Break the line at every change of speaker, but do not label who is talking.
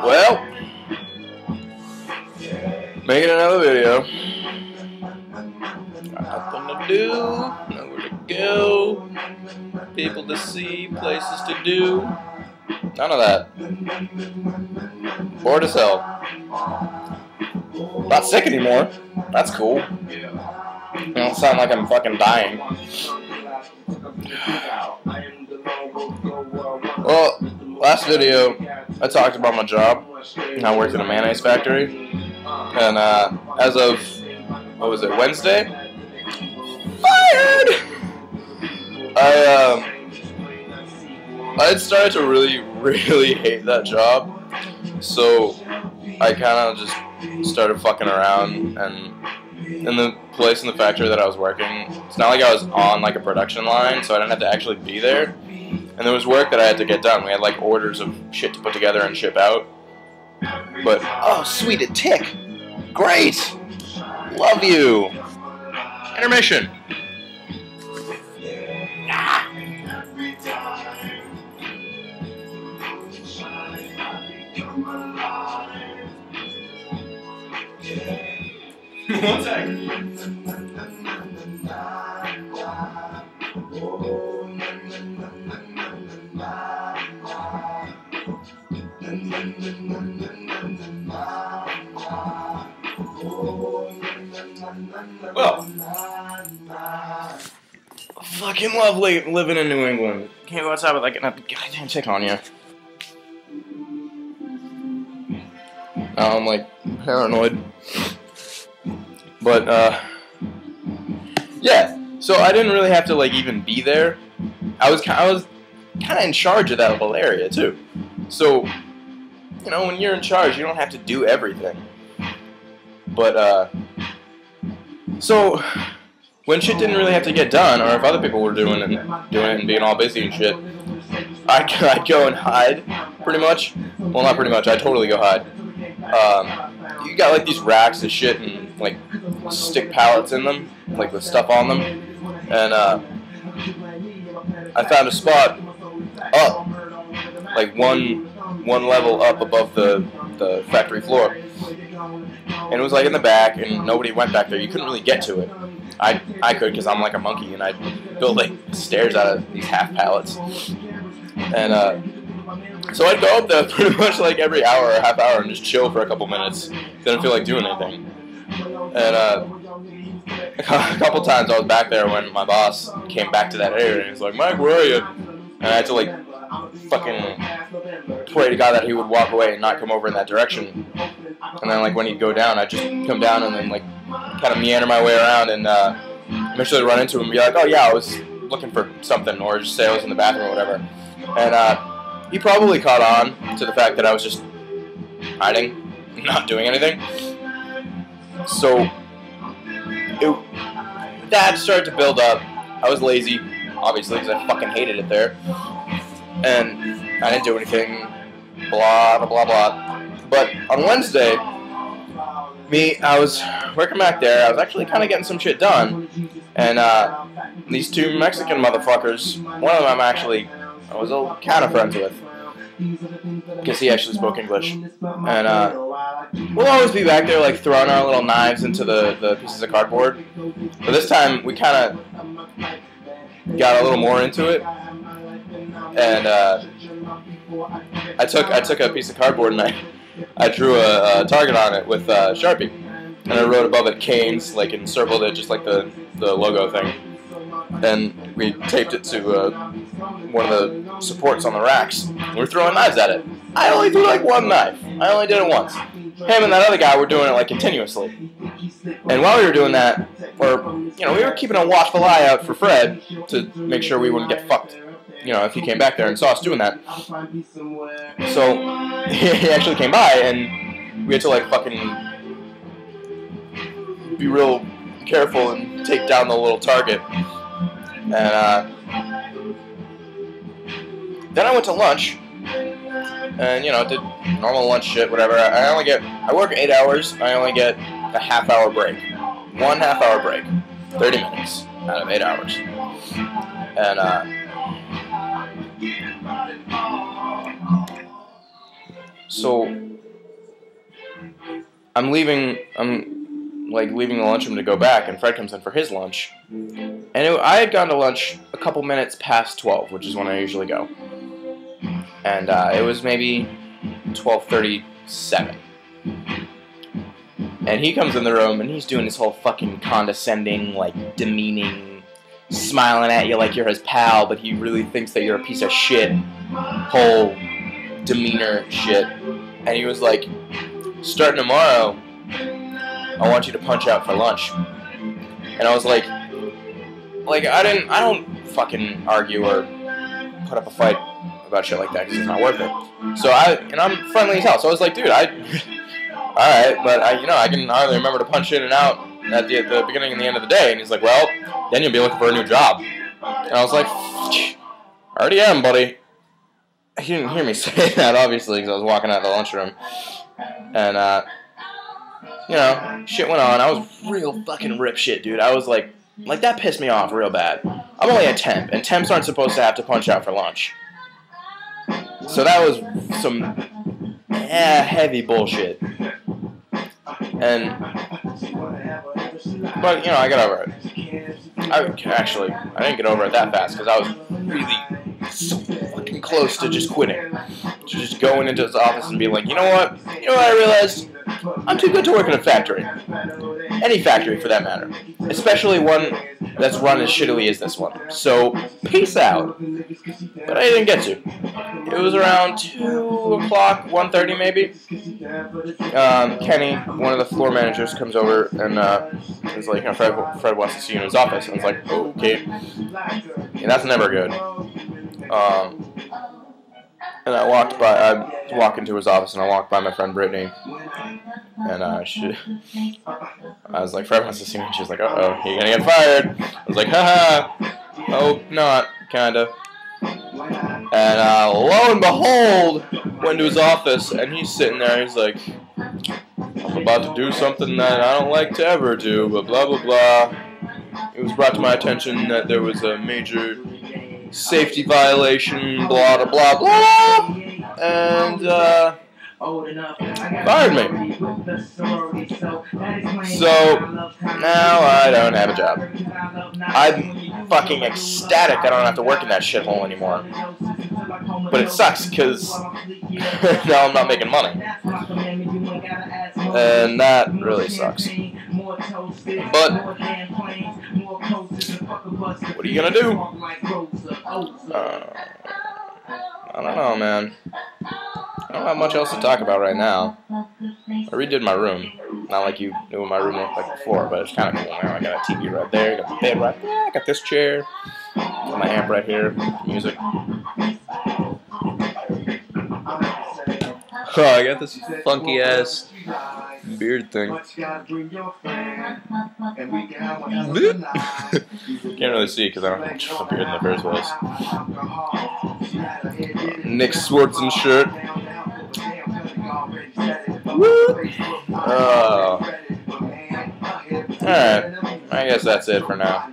Well, making another video. Got nothing to do, nowhere to go, people to see, places to do. None of that. Bored as hell. Not sick anymore. That's cool. I don't sound like I'm fucking dying. Well, last video I talked about my job. I worked in a mayonnaise factory, and as of what was it, Wednesday? Fired. I had started to really hate that job, so I kind of just started fucking around. And in the place in the factory that I was working, it's not like I was on like a production line, so I didn't have to actually be there. And there was work that I had to get done. We had like orders of shit to put together and ship out. But oh, sweet, a tick! Great, love you. Intermission. One second. Well, I fucking love living in New England. Can't go outside with like a goddamn tick on you. Now I'm like paranoid. But yeah. So I didn't really have to like even be there. I was kind of in charge of that whole area too. So you know, when you're in charge, you don't have to do everything. But so when shit didn't really have to get done, or if other people were doing it and being all busy and shit, I'd go and hide, pretty much. Well, not pretty much. I'd totally go hide. You got like these racks of shit and like stick pallets in them, like with stuff on them, and I found a spot up, like one level up above the factory floor, and it was like in the back, and nobody went back there. You couldn't really get to it. I could, because I'm like a monkey, and I'd build like stairs out of these half pallets, and so I'd go up there pretty much like every hour or half hour and just chill for a couple minutes. Didn't feel like doing anything. And a couple times I was back there when my boss came back to that area, and he was like, "Mike, where are you?" And I had to like fucking pray to God that he would walk away and not come over in that direction. And then like when he'd go down, I'd just come down and then like kind of meander my way around and eventually run into him and be like, "Oh yeah, I was looking for something," or just say I was in the bathroom or whatever. And he probably caught on to the fact that I was just hiding, not doing anything. So that started to build up. I was lazy, obviously, because I fucking hated it there. And I didn't do anything, blah, blah, blah, blah. But on Wednesday, I was working back there. I was actually kind of getting some shit done. And these two Mexican motherfuckers, one of them I was kind of friends with, because he actually spoke English. And we'll always be back there like throwing our little knives into the pieces of cardboard. But this time we kind of got a little more into it. And I took a piece of cardboard and I drew a target on it with Sharpie. And I wrote above it Canes, like encircled it just like the logo thing. And we taped it to one of the supports on the racks. We were throwing knives at it. I only threw like one knife. I only did it once. Him and that other guy were doing it like continuously. And while we were doing that, we were keeping a watchful eye out for Fred to make sure we wouldn't get fucked. You know, if he came back there and saw us doing that. So he actually came by, and we had to like fucking be real careful and take down the little target. And then I went to lunch, and did normal lunch shit, whatever. I work 8 hours. I only get a half-hour break, 1 half-hour break, 30 minutes out of 8 hours, and so I'm leaving the lunchroom to go back, and Fred comes in for his lunch. And I had gone to lunch a couple minutes past 12, which is when I usually go. And it was maybe 12:37. And he comes in the room, and he's doing this whole fucking condescending, like, demeaning, smiling at you like you're his pal, but he really thinks that you're a piece of shit, whole demeanor shit. And he was like, starting tomorrow, I want you to punch out for lunch. And I was like, I don't fucking argue or put up a fight about shit like that because it's not worth it. So I'm friendly as hell. So I was like, dude, alright, but I can hardly remember to punch in and out at the beginning and the end of the day. And he's like, well, then you'll be looking for a new job. And I was like, I already am, buddy. He didn't hear me say that, obviously, because I was walking out of the lunchroom. And, shit went on. I was real fucking rip shit, dude. I was like, that pissed me off real bad. I'm only a temp, and temps aren't supposed to have to punch out for lunch. So that was some heavy bullshit. But, I got over it. I didn't get over it that fast, because I was really so fucking close to just quitting. To just going into his office and being like, you know what I realized? I'm too good to work in a factory. Any factory, for that matter. Especially one that's run as shittily as this one. So, peace out. But I didn't get to. It was around 2 o'clock, 1:30 maybe. Kenny, one of the floor managers, comes over and is like, Fred wants to see you in his office. And I was like, okay. Yeah, that's never good. And I walk into his office, and I walked by my friend Brittany, and I was like, Fred wants to see me, and she was like, uh-oh, you're gonna get fired. I was like, haha, hope not, kinda. And lo and behold, went to his office, and he's sitting there, he's like, I'm about to do something that I don't like to ever do, but blah, blah, blah. It was brought to my attention that there was a major safety violation, blah, blah, blah, blah, and, fired me. So, now I don't have a job. I'm fucking ecstatic I don't have to work in that shithole anymore. But it sucks, because now I'm not making money. And that really sucks. But, what are you gonna do? I don't know, man. I don't have much else to talk about right now. I redid my room. Not like you knew what my room looked like before, but it's kind of cool now. I got a TV right there, got my bed right there, I got this chair, got my amp right here, music. Oh, I got this funky ass beard thing. Can't really see because I don't have a beard in the first place. Nick Swartzen shirt. Woo! Oh. Alright. I guess that's it for now.